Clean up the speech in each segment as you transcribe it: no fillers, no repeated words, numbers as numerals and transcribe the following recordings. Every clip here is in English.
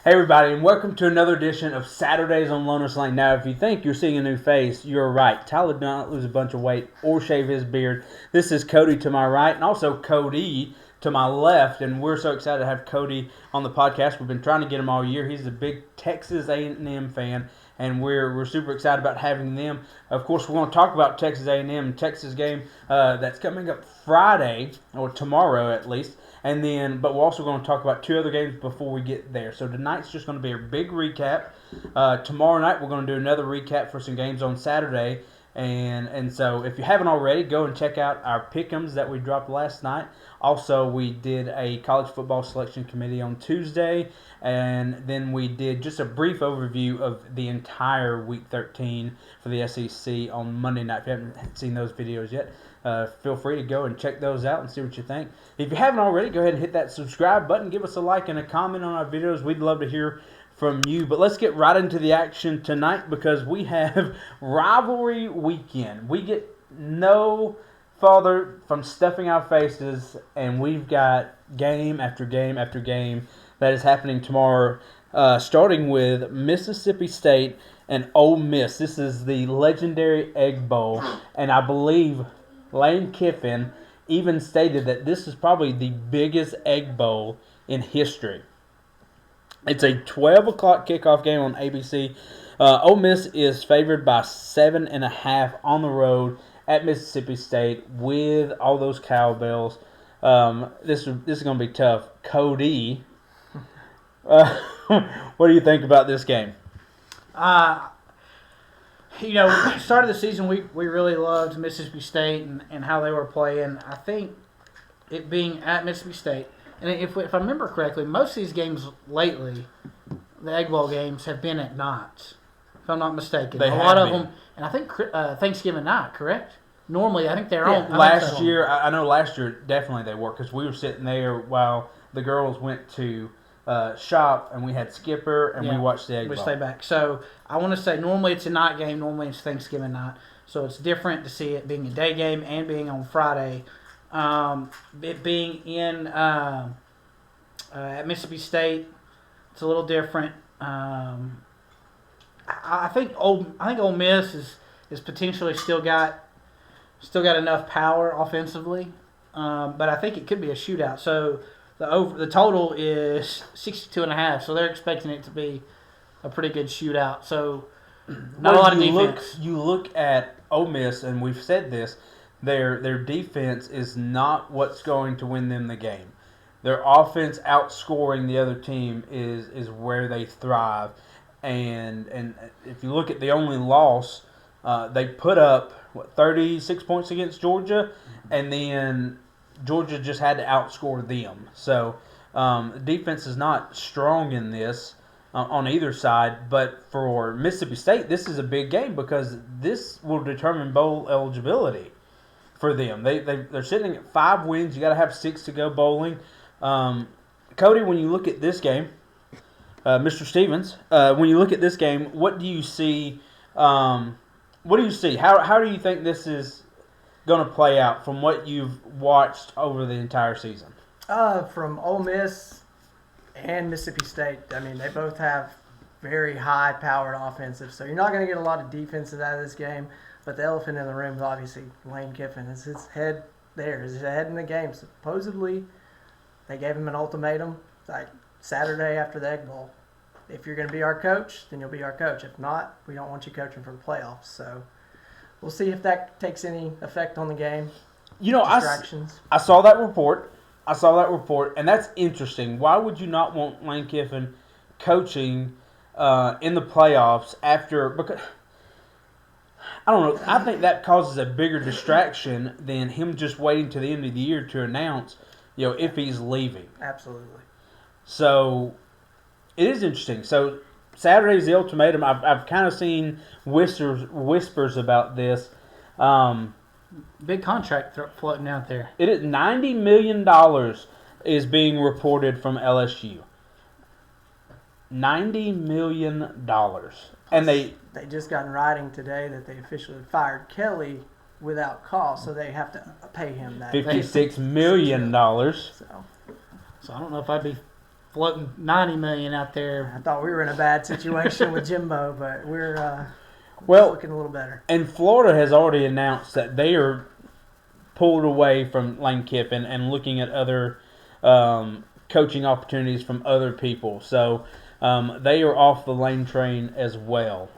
Hey everybody, and welcome to another edition of Saturdays on Loner's Lane. Now, if you think you're seeing a new face, you're right. Tyler did not lose a bunch of weight or shave his beard. This is Cody to my right, and also Cody to my left, and we're so excited to have Cody on the podcast. We've been trying to get him all year. He's a big Texas A&M fan, and we're super excited about having them. Of course, we're going to talk about Texas A&M, Texas game that's coming up Friday, or tomorrow at least. But we're also going to talk about two other games before we get there. So tonight's just going to be a big recap. Tomorrow night we're going to do another recap for some games on Saturday. And so if you haven't already, go and check out our pick'ems that we dropped last night. Also, we did a college football selection committee on Tuesday. And then we did just a brief overview of the entire Week 13 for the SEC on Monday night. If you haven't seen those videos yet, feel free to go and check those out and see what you think. If you haven't already, go ahead and hit that subscribe button. Give us a like and a comment on our videos. We'd love to hear from you. But let's get right into the action tonight because we have Rivalry Weekend. We get no farther from stuffing our faces, and we've got game after game after game that is happening tomorrow, starting with Mississippi State and Ole Miss. This is the legendary Egg Bowl, and I believe Lane Kiffin even stated that this is probably the biggest Egg Bowl in history. It's a 12 o'clock kickoff game on ABC. Ole Miss is favored by 7.5 on the road at Mississippi State with all those cowbells. This is going to be tough. Cody, what do you think about this game? Start of the season, we really loved Mississippi State and how they were playing. I think it being at Mississippi State, and if I remember correctly, most of these games lately, the Egg Bowl games, have been at night, if I'm not mistaken. A lot of them, and I think Thanksgiving night, correct? Normally, I think they're on. Last year, I know last year definitely they were because we were sitting there while the girls went to shop, and we had Skipper, and we watched the Egg Bowl. We stay back. So I want to say normally it's a night game. Normally it's Thanksgiving night. So it's different to see it being a day game and being on Friday. It being in at Mississippi State, it's a little different. I think Ole Miss is potentially still got enough power offensively, but I think it could be a shootout. So the total is 62.5, so they're expecting it to be a pretty good shootout. So not a lot of defense. You look at Ole Miss, and we've said this, their defense is not what's going to win them the game. Their offense outscoring the other team is where they thrive. And if you look at the only loss, they put up 36 points against Georgia, and then Georgia just had to outscore them. So defense is not strong in this on either side. But for Mississippi State, this is a big game because this will determine bowl eligibility for them. They're sitting at 5 wins. You got to have 6 to go bowling. Cody, when you look at this game, Mr. Stevens, when you look at this game, what do you see? How do you think this is going to play out from what you've watched over the entire season? From Ole Miss and Mississippi State, I mean, they both have very high-powered offensive, so you're not going to get a lot of defenses out of this game. But the elephant in the room is obviously Lane Kiffin. It's his head there. His head in the game. Supposedly, they gave him an ultimatum like Saturday after the Egg Bowl. If you're going to be our coach, then you'll be our coach. If not, we don't want you coaching for the playoffs. So we'll see if that takes any effect on the game. Distractions. I saw that report. And that's interesting. Why would you not want Lane Kiffin coaching in the playoffs after? Because I don't know. I think that causes a bigger distraction than him just waiting to the end of the year to announce, if he's leaving. Absolutely. So it is interesting. So Saturday's the ultimatum. I've kind of seen whispers about this. Big contract floating out there. It is $90 million is being reported from LSU. $90 million. And they just got in writing today that they officially fired Kelly without cause, so they have to pay him that $56 million. So I don't know if I'd be floating $90 million out there. I thought we were in a bad situation with Jimbo, but we're looking a little better. And Florida has already announced that they are pulled away from Lane Kiffin and looking at other coaching opportunities from other people. So they are off the Lane train as well.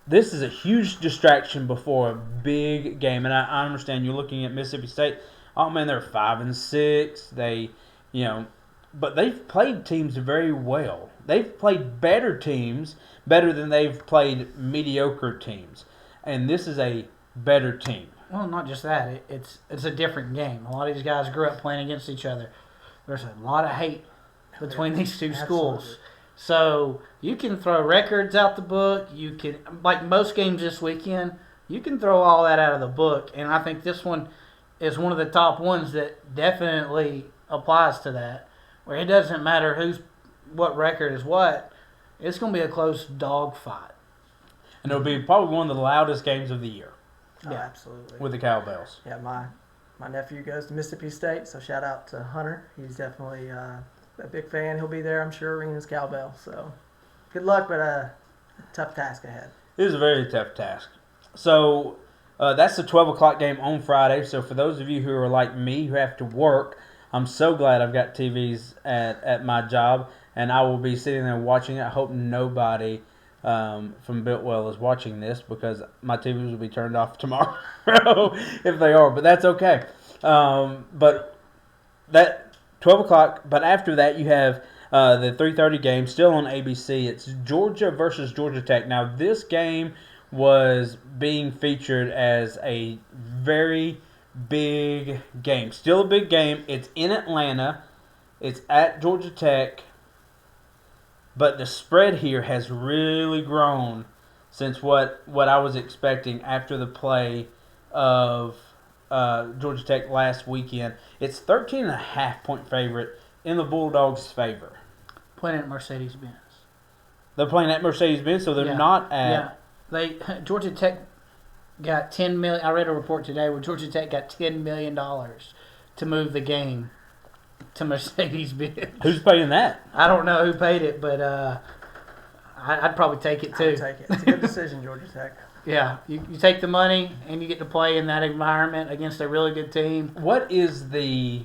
This is a huge distraction before a big game, and I understand you're looking at Mississippi State. Oh man, they're 5-6. But they've played teams very well. They've played better teams, better than they've played mediocre teams, and this is a better team. Well, not just that. It's a different game. A lot of these guys grew up playing against each other. There's a lot of hate between these two schools. Absolutely. So you can throw records out the book. You can, like most games this weekend, you can throw all that out of the book. And I think this one is one of the top ones that definitely applies to that, where it doesn't matter what record is what. It's going to be a close dog fight. And it'll be probably one of the loudest games of the year. Oh, absolutely. With the cowbells. Yeah, my nephew goes to Mississippi State, so shout out to Hunter. He's definitely a big fan. He'll be there, I'm sure, ringing his cowbell. So good luck, but a tough task ahead. It is a very tough task. So that's the 12 o'clock game on Friday. So for those of you who are like me who have to work, I'm so glad I've got TVs at my job, and I will be sitting there watching it. I hope nobody from Biltwell is watching this, because my TVs will be turned off tomorrow if they are, but that's okay. But that 12 o'clock, but after that you have the 3:30 game still on ABC. It's Georgia versus Georgia Tech. Now this game was being featured as a very big game. Still a big game. It's in Atlanta. It's at Georgia Tech. But the spread here has really grown since what I was expecting after the play of Georgia Tech last weekend. It's 13.5 point favorite in the Bulldogs' favor. Playing at Mercedes-Benz. They're playing at Mercedes-Benz, so they're not at... Yeah. Georgia Tech got $10 million. I read a report today where Georgia Tech got $10 million to move the game to Mercedes-Benz. Who's paying that? I don't know who paid it, but I'd probably take it too. I'd take it. It's a good decision, Georgia Tech. Yeah, you take the money and you get to play in that environment against a really good team. What's the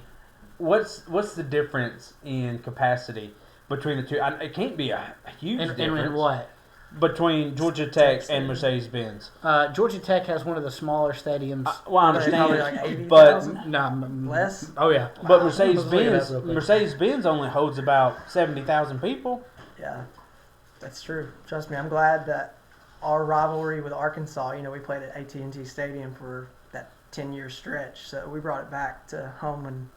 difference in capacity between the two? It can't be a huge difference. In what? Between Georgia Tech and Mercedes-Benz. Georgia Tech has one of the smaller stadiums. I understand, probably like 80,000? but Less? Oh yeah, but Let's look it up real quick. Mercedes-Benz only holds about 70,000 people. Yeah, that's true. Trust me, I'm glad that our rivalry with Arkansas, we played at AT&T Stadium for that 10-year stretch, so we brought it back to home,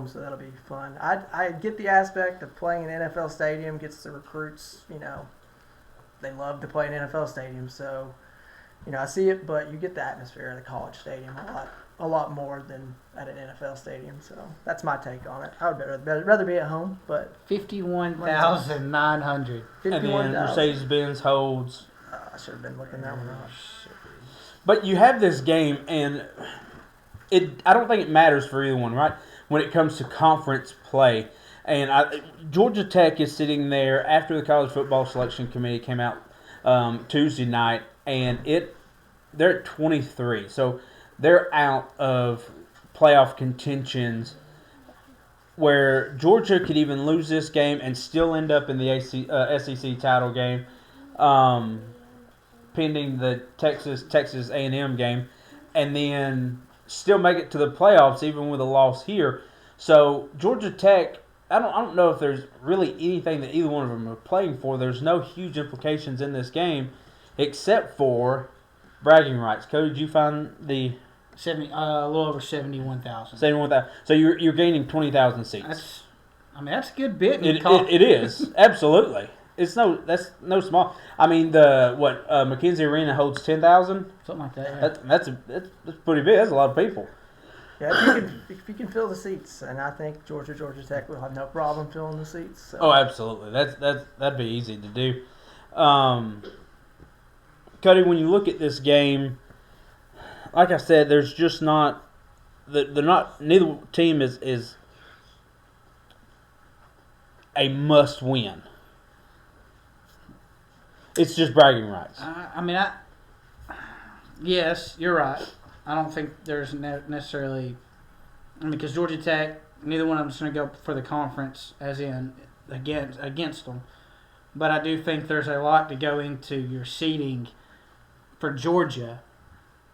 so that'll be fun. I get the aspect of playing in an NFL stadium, gets the recruits, they love to play in NFL stadiums, so I see it, but you get the atmosphere at a college stadium a lot more than at an NFL stadium. So that's my take on it. I would rather be at home, but 51,900. And then Mercedes-Benz holds. I should have been looking that one up. But you have this game, and I don't think it matters for either one, right? When it comes to conference play. And Georgia Tech is sitting there after the College Football Selection Committee came out Tuesday night, and they're at 23. So they're out of playoff contentions, where Georgia could even lose this game and still end up in the SEC title game, pending the Texas A&M game, and then still make it to the playoffs even with a loss here. So Georgia Tech, I don't know if there's really anything that either one of them are playing for. There's no huge implications in this game except for bragging rights. Cody, did you find the 70? A little over 71,000. 71,000. So you're gaining 20,000 seats. That's a good bit. It is absolutely. That's no small. I mean McKenzie Arena holds 10,000. Something like that. Yeah. That's pretty big. That's a lot of people. Yeah, if you can fill the seats, and I think Georgia Tech will have no problem filling the seats. So. Oh, absolutely. That'd be easy to do. Cody, when you look at this game, like I said, there's just not. They're not. Neither team is a must-win. It's just bragging rights. Yes, you're right. I don't think there's necessarily, because Georgia Tech, neither one of them is going to go for the conference, as in against them. But I do think there's a lot to go into your seeding for Georgia.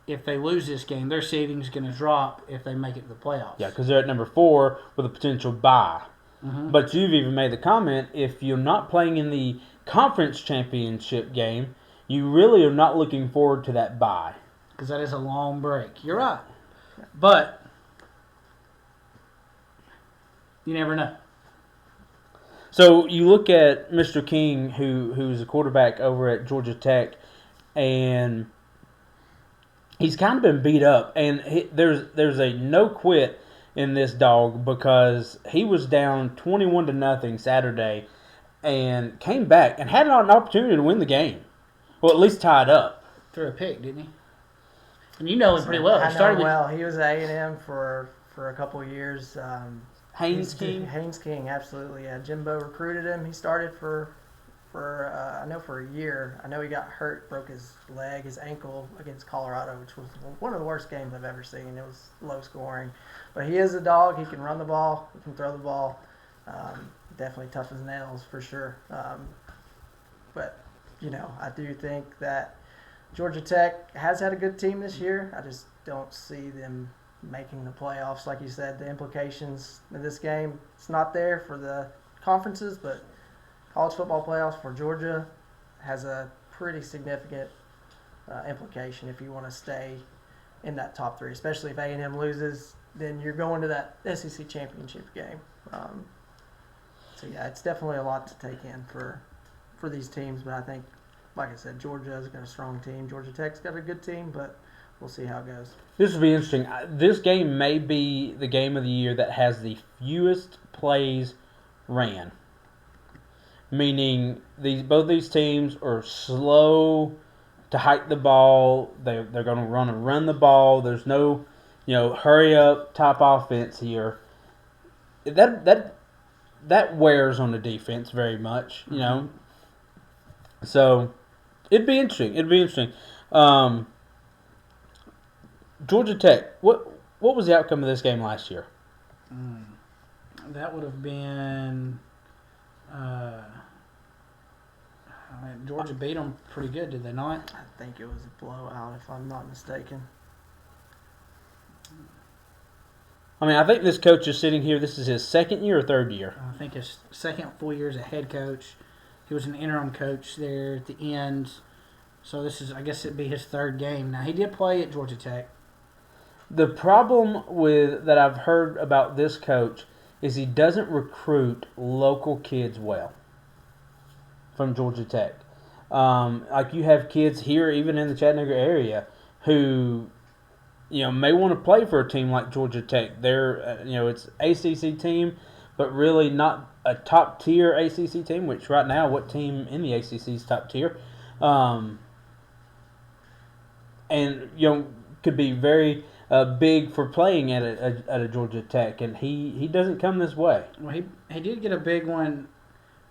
If they lose this game, their seeding is going to drop if they make it to the playoffs. Yeah, because they're at number 4 with a potential bye. Mm-hmm. But you've even made the comment, if you're not playing in the conference championship game, you really are not looking forward to that bye. Because that is a long break. You're right. But you never know. So you look at Mr. King, who's a quarterback over at Georgia Tech, and he's kind of been beat up. And there's a no quit in this dog because he was down 21-0 Saturday and came back and had an opportunity to win the game. Well, at least tie it up. Threw a pick, didn't he? And you know him pretty well. I know him well. He was at A&M for a couple of years. Haynes King? Haynes King, absolutely. Yeah, Jimbo recruited him. He started for a year. I know he got hurt, broke his ankle against Colorado, which was one of the worst games I've ever seen. It was low scoring. But he is a dog. He can run the ball. He can throw the ball. Definitely tough as nails for sure. But, I do think that Georgia Tech has had a good team this year. I just don't see them making the playoffs. Like you said, the implications of this game, it's not there for the conferences, but college football playoffs for Georgia has a pretty significant implication if you want to stay in that top 3, especially if A&M loses, then you're going to that SEC championship game. So, yeah, it's definitely a lot to take in for these teams, but I think, like I said, Georgia's got a strong team. Georgia Tech's got a good team, but we'll see how it goes. This will be interesting. This game may be the game of the year that has the fewest plays ran. Meaning both these teams are slow to hike the ball. They're going to run the ball. There's no, hurry up type offense here. That wears on the defense very much, So it'd be interesting. Georgia Tech. What was the outcome of this game last year? That would have been. Georgia beat them pretty good, did they not? I think it was a blowout, if I'm not mistaken. I think this coach is sitting here. This is his second year or third year? I think his second full year as a head coach. He was an interim coach there at the end. So I guess it'd be his third game. Now, he did play at Georgia Tech. The problem that I've heard about this coach is he doesn't recruit local kids well from Georgia Tech. Like you have kids here, even in the Chattanooga area, who may want to play for a team like Georgia Tech. They're it's ACC team, but really not a top tier ACC team. Which right now, what team in the ACC is top tier? And could be very big for playing at a Georgia Tech, and he doesn't come this way. Well, he did get a big one,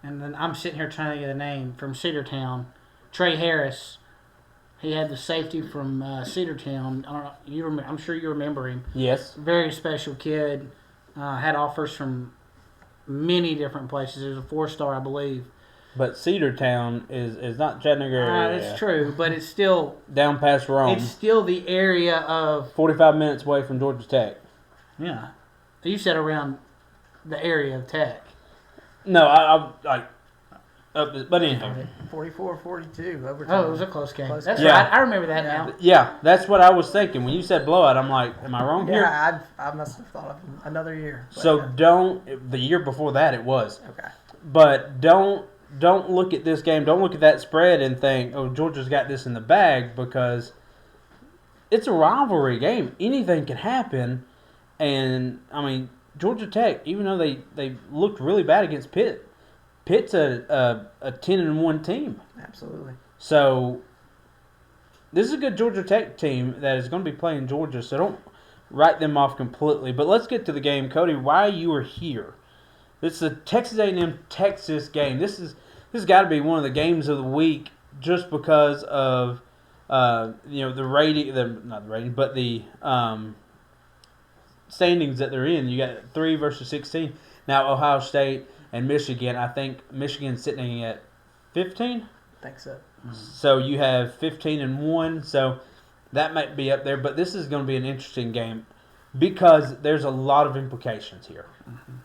and then I'm sitting here trying to get a name from Cedartown, Trey Harris. He had the safety from Cedartown. I'm sure you remember him. Yes. Very special kid. Had offers from many different places. He was a 4-star, I believe. But Cedartown is not Chattanooga area. That's true, but it's still down past Rome. It's still the area of 45 minutes away from Georgia Tech. Yeah, you said around the area of Tech. No, but anyhow. 44-42 overtime. Oh, it was a close game. That's yeah. right. I remember that now. Yeah, that's what I was thinking. When you said blowout, I'm like, am I wrong here? Yeah, I must have thought of another year. So the year before that it was. Okay. But don't look at this game. Don't look at that spread and think, oh, Georgia's got this in the bag, because it's a rivalry game. Anything can happen. And, Georgia Tech, even though they looked really bad against Pitt's a 10-1 team. Absolutely. So this is a good Georgia Tech team that is going to be playing Georgia, so don't write them off completely. But let's get to the game. Cody, why you are here. It's the Texas A&M Texas game. This has got to be one of the games of the week just because of the rating, not the rating, but the standings that they're in. You got 3 versus 16. Now Ohio State and Michigan. I think Michigan's sitting at 15. I think so. So you have 15-1. So that might be up there. But this is going to be an interesting game because there's a lot of implications here. Mm-hmm.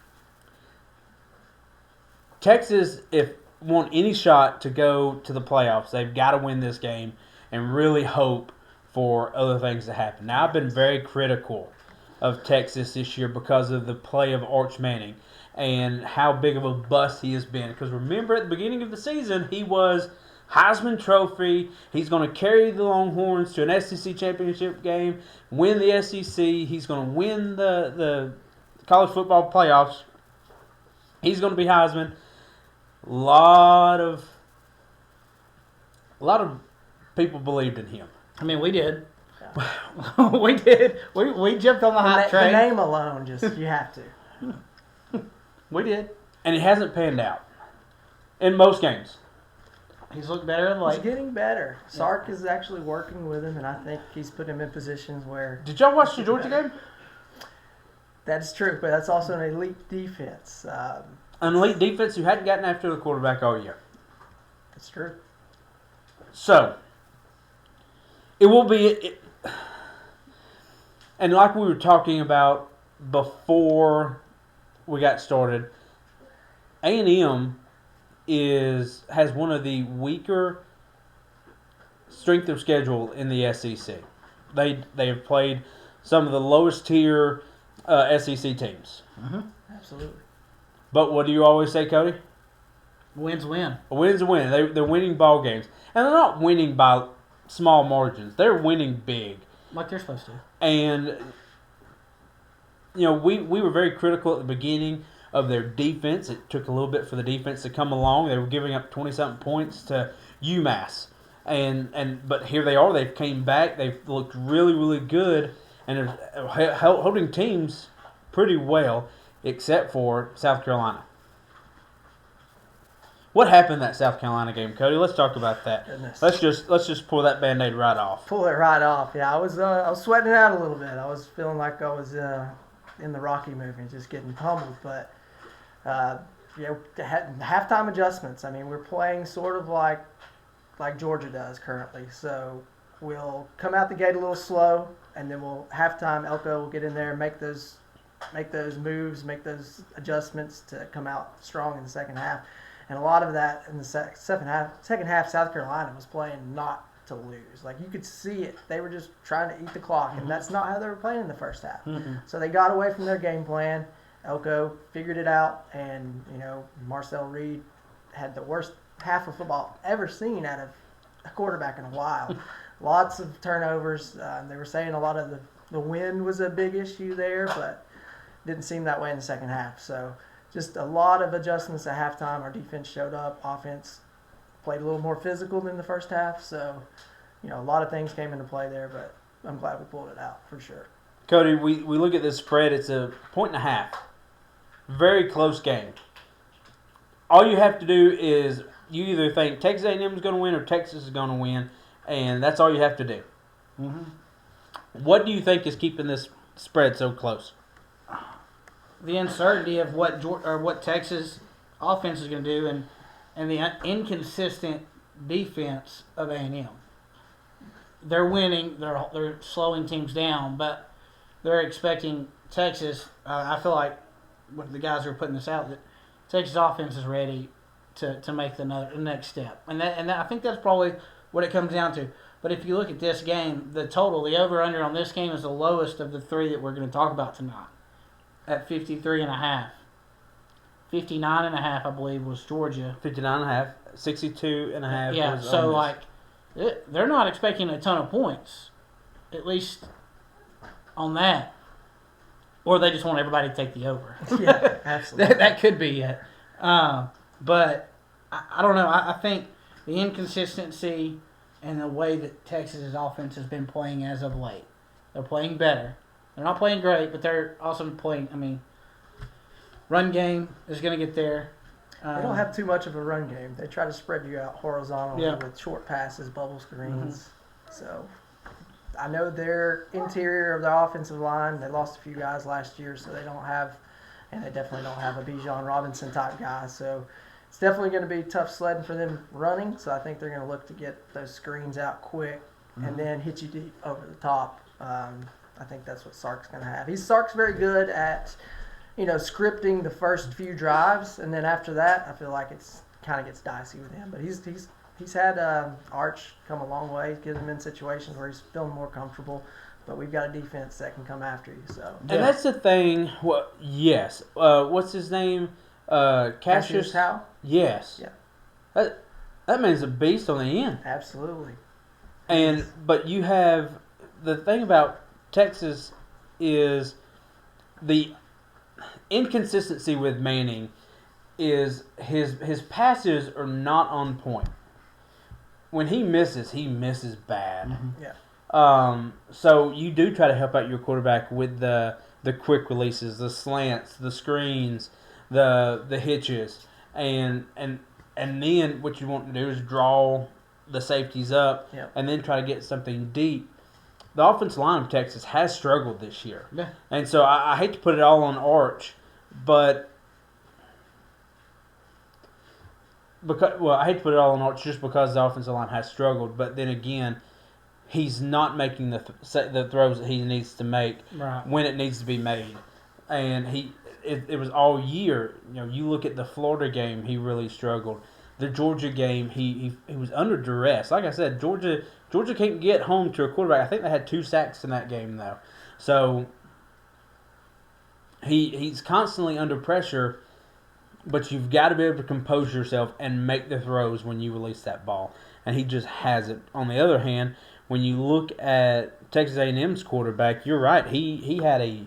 Texas, if want any shot to go to the playoffs, they've got to win this game and really hope for other things to happen. Now, I've been very critical of Texas this year because of the play of Arch Manning and how big of a bust he has been. Because remember, at the beginning of the season, he was Heisman Trophy. He's going to carry the Longhorns to an SEC championship game, win the SEC. He's going to win the college football playoffs. He's going to be Heisman. A lot of people believed in him. I mean, we did. We did. We jumped on the hot train. The name alone, just you have to. We did. And it hasn't panned out in most games. He's looked better of late. He's getting better. Sark is actually working with him, and I think he's put him in positions where... Did y'all watch the Georgia game? That's true, but that's also an elite defense. An elite defense who hadn't gotten after the quarterback all year. That's true. So, it will be... and like we were talking about before we got started, A&M has one of the weaker strength of schedule in the SEC. They have played some of the lowest tier SEC teams. Mm-hmm. Absolutely. But what do you always say, Cody? Wins win. A win's a win. They're winning ball games. And they're not winning by small margins. They're winning big. Like they're supposed to. And, we were very critical at the beginning of their defense. It took a little bit for the defense to come along. They were giving up 20-something points to UMass. But here they are. They've came back. They've looked really, really good. And they're holding teams pretty well, except for South Carolina. What happened in that South Carolina game, Cody? Let's talk about that. Goodness. Let's just pull that Band-Aid right off. Pull it right off. Yeah, I was sweating it out a little bit. I was feeling like I was in the Rocky movie, just getting pummeled. But halftime adjustments. I mean, we're playing sort of like Georgia does currently. So we'll come out the gate a little slow, and then we'll halftime. Elko will get in there and make those moves, make those adjustments to come out strong in the second half. And a lot of that in the second half, South Carolina was playing not to lose. Like, you could see it. They were just trying to eat the clock, and that's not how they were playing in the first half. Mm-hmm. So they got away from their game plan. Elko figured it out, and, Marcel Reed had the worst half of football ever seen out of a quarterback in a while. Lots of turnovers. They were saying a lot of the wind was a big issue there, but didn't seem that way in the second half. So just a lot of adjustments at halftime. Our defense showed up. Offense played a little more physical than the first half. So, a lot of things came into play there, but I'm glad we pulled it out for sure. Cody, we look at this spread. It's 1.5. Very close game. All you have to do is you either think Texas A&M is going to win or Texas is going to win, and that's all you have to do. Mm-hmm. What do you think is keeping this spread so close? The uncertainty of what Texas offense is going to do, and the inconsistent defense of A&M. They're winning. They're slowing teams down, but they're expecting Texas. I feel like the guys who are putting this out, that Texas offense is ready to make the next step, and I think that's probably what it comes down to. But if you look at this game, the over/under on this game is the lowest of the three that we're going to talk about tonight, at 53.5. 59.5, I believe, was Georgia. 59.5, 62.5. Yeah, was so Ole Miss. they're not expecting a ton of points, at least on that, or they just want everybody to take the over. Yeah, absolutely. that could be it. But I don't know. I think the inconsistency and the way that Texas's offense has been playing as of late, they're playing better. They're not playing great, but they're also playing. I mean, Run game is going to get there. They don't have too much of a run game. They try to spread you out horizontally Yeah. with short passes, bubble screens. So I know their interior of their offensive line, they lost a few guys last year, so they don't have, and they definitely don't have a Bijan Robinson type guy. So it's definitely going to be tough sledding for them running. So I think they're going to look to get those screens out quick and then hit you deep over the top. I think that's what Sark's going to have. Sark's very good at, scripting the first few drives, and then after that, I feel like it's kind of gets dicey with him. But he's had Arch come a long way, get him in situations where he's feeling more comfortable. But we've got a defense that can come after you. So And that's the thing. Well, yes. What's his name? Cassius Howe? Yes. Yeah. That man's a beast on the end. Absolutely. But you have the thing about Texas is the inconsistency with Manning is his passes are not on point. When he misses bad. Yeah. So you do try to help out your quarterback with the quick releases, the slants, the screens, the hitches, and then what you want to do is draw the safeties up, and then try to get something deep. The offensive line of Texas has struggled this year, and so I hate to put it all on Arch, but I hate to put it all on Arch just because the offensive line has struggled. But then again, he's not making the throws that he needs to make when it needs to be made, and it was all year. You look at the Florida game, he really struggled. The Georgia game, he was under duress. Like I said, Georgia can't get home to a quarterback. I think they had 2 sacks in that game though, so he's constantly under pressure. But you've got to be able to compose yourself and make the throws when you release that ball, and he just hasn't. On the other hand, when you look at Texas A&M's quarterback, you're right. He had a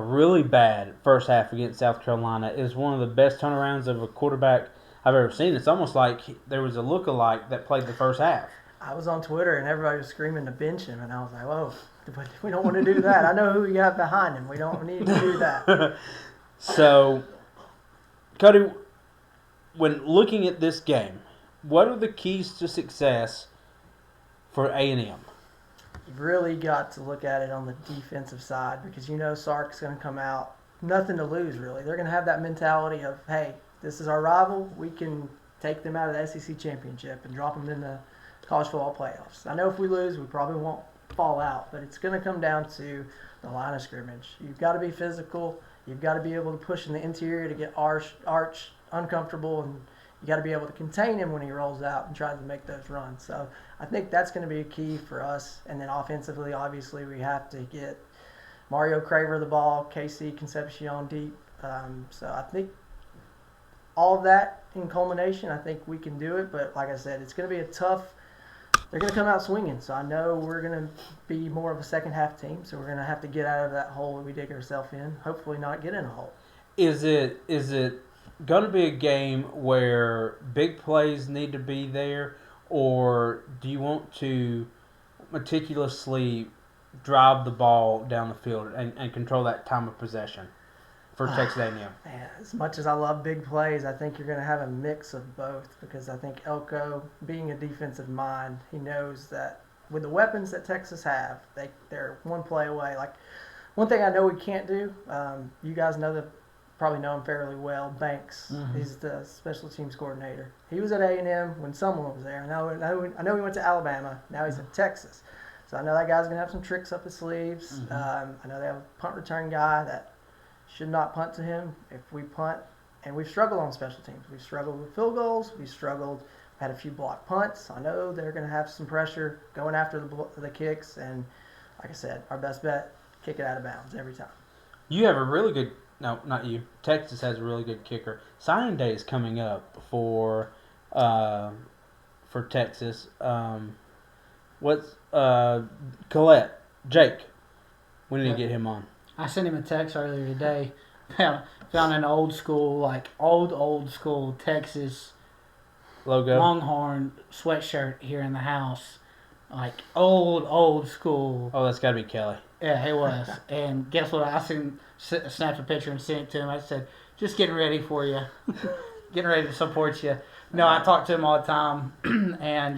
really bad first half against South Carolina. It was one of the best turnarounds of a quarterback I've ever seen. It's almost like there was a lookalike that played the first half. I was on Twitter and everybody was screaming to bench him, and I was like, whoa, but we don't want to do that. I know who we got behind him. We don't need to do that. So, Cody, when looking at this game, what are the keys to success for A&M? You've really got to look at it on the defensive side because Sark's going to come out, nothing to lose really. They're going to have that mentality of, hey, this is our rival. We can take them out of the SEC championship and drop them in the college football playoffs. I know if we lose, we probably won't fall out, but it's going to come down to the line of scrimmage. You've got to be physical. You've got to be able to push in the interior to get Arch uncomfortable, and you got to be able to contain him when he rolls out and tries to make those runs. So I think that's going to be a key for us. And then offensively, obviously, we have to get Mario Craver the ball, KC Concepcion deep. So I think all of that in culmination, I think we can do it. But like I said, it's going to be a tough. They're going to come out swinging. So I know we're going to be more of a second half team. So we're going to have to get out of that hole that we dig ourselves in. Hopefully not get in a hole. Is it going to be a game where big plays need to be there, or do you want to meticulously drive the ball down the field and control that time of possession for Texas A&M? Man, as much as I love big plays, I think you're going to have a mix of both because I think Elko, being a defensive mind, he knows that with the weapons that Texas have, they're one play away. Like, one thing I know we can't do, you guys probably know him fairly well, Banks. Mm-hmm. He's the special teams coordinator. He was at A&M when someone was there. I know he went to Alabama. Now he's in Texas. So I know that guy's going to have some tricks up his sleeves. Mm-hmm. I know they have a punt return guy that should not punt to him if we punt. And we've struggled on special teams. We've struggled with field goals. Had a few blocked punts. I know they're going to have some pressure going after the kicks. And like I said, our best bet, kick it out of bounds every time. You have a really good... No, not you. Texas has a really good kicker. Signing day is coming up for Texas. What's Collette? Jake. We need to get him on. I sent him a text earlier today. Found an old school Texas logo, Longhorn sweatshirt here in the house. Like old school. Oh, that's got to be Kelly. Yeah, it was. And guess what? I snapped a picture and sent it to him. I said, just getting ready for you, getting ready to support you. No, I talk to him all the time, and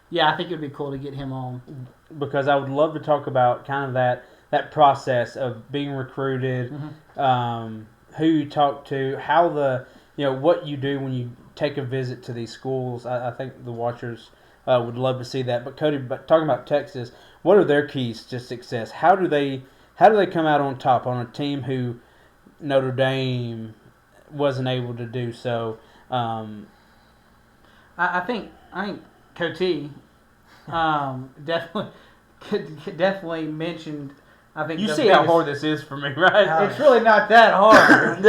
yeah, I think it would be cool to get him on. Because I would love to talk about kind of that process of being recruited, who you talk to, how what you do when you take a visit to these schools. I think the watchers would love to see that. But Cody, talking about Texas, what are their keys to success? How do they come out on top on a team who Notre Dame wasn't able to do so? I think Coty definitely mentioned. I think you the see how biggest- hard this is for me, right? It's really not that hard.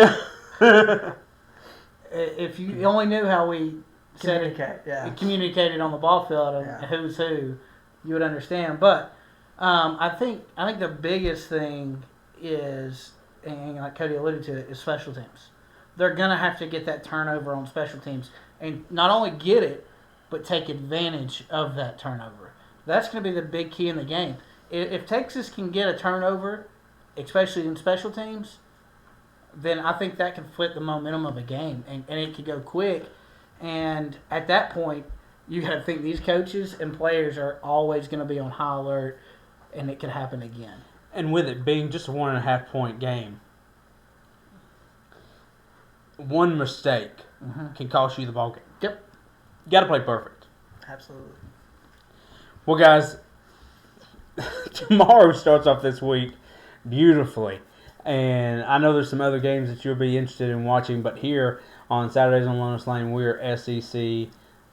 If you only knew how we communicated on the ball field and who's who, you would understand. But I think the biggest thing is, and like Cody alluded to it, is special teams. They're gonna have to get that turnover on special teams, and not only get it, but take advantage of that turnover. That's going to be the big key in the game. If Texas can get a turnover, especially in special teams, then I think that can flip the momentum of a game, and it could go quick. And at that point, you got to think these coaches and players are always going to be on high alert, and it could happen again. And with it being just a 1.5 point game, one mistake can cost you the ball game. Yep. You got to play perfect. Absolutely. Well, guys, tomorrow starts off this week beautifully. And I know there's some other games that you'll be interested in watching, but here on Saturdays on Lotus Lane, we are SEC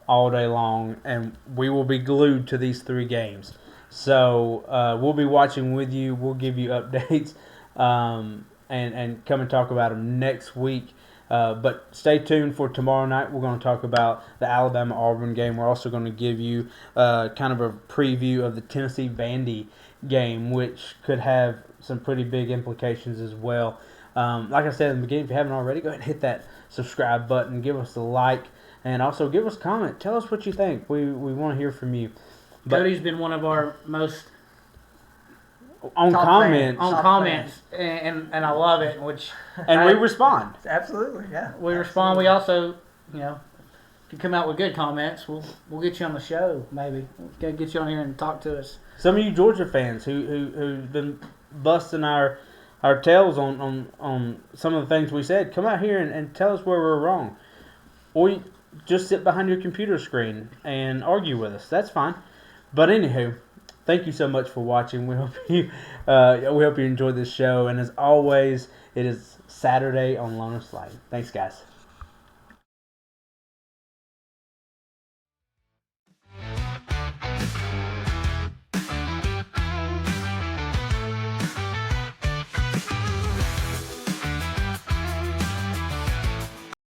all day long, and we will be glued to these 3 games. So we'll be watching with you. We'll give you updates and come and talk about them next week. But stay tuned for tomorrow night. We're going to talk about the Alabama-Auburn game. We're also going to give you kind of a preview of the Tennessee-Vandy game, which could have some pretty big implications as well. Like I said in the beginning, if you haven't already, go ahead and hit that subscribe button. Give us a like, and also give us a comment. Tell us what you think. We want to hear from you. Cody's been one of our most on comments, and I love it. And we respond. Absolutely, yeah. We respond. We also, if you come out with good comments, we'll get you on the show. Maybe we'll get you on here and talk to us. Some of you Georgia fans who've been busting our tails on some of the things we said, come out here and tell us where we're wrong, or just sit behind your computer screen and argue with us. That's fine. But anywho, thank you so much for watching. We hope you enjoyed this show. And as always, it is Saturday on Lotus Lane. Thanks, guys.